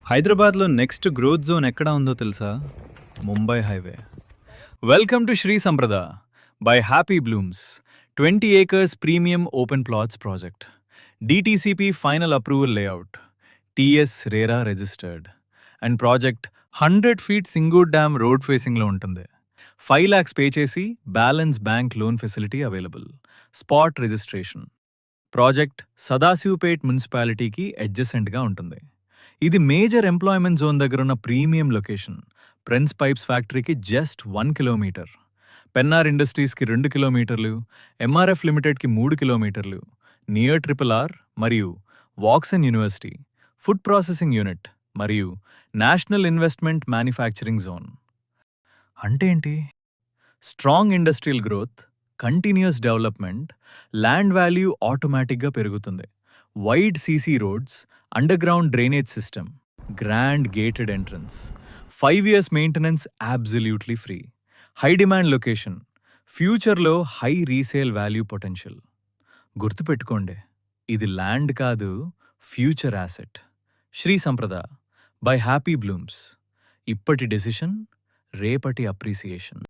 హైదరాబాద్లో next growth zone ఎక్కడ ఉందో తెలుసా? Mumbai highway. Welcome to Shri సంప్రద by happy blooms 20 acres premium open plots project. DTCP final approval layout, TS RERA registered and project 100 feet Singur dam road ఫేసింగ్లో ఉంటుంది. 5 lakhs పే చేసి balance bank loan facility available. Spot registration. Project Sadashivpet మున్సిపాలిటీకి అడ్జసెంట్గా ఉంటుంది. ఇది major employment zone దగ్గర ఉన్న ప్రీమియం లొకేషన్. ప్రిన్స్ పైప్స్ ఫ్యాక్టరీకి జస్ట్ 1 kilometer, పెన్నార్ ఇండస్ట్రీస్కి 2 kilometers, ఎంఆర్ఎఫ్ లిమిటెడ్కి 3 kilometers, నియర్ RRR మరియు Woxsen university, food processing unit మరియు నేషనల్ ఇన్వెస్ట్మెంట్ మ్యానుఫ్యాక్చరింగ్ జోన్. అంటే ఏంటి? Strong industrial growth, continuous development, land value ఆటోమేటిక్గా పెరుగుతుంది. Wide CC roads, underground drainage system, grand gated entrance, 5 years maintenance absolutely free. High demand location, ఫ్యూచర్లో high resale value potential. గుర్తుపెట్టుకోండి, ఇది land కాదు, future asset. Sri సంప్రద by happy blooms. ఇప్పటి decision, రేపటి appreciation.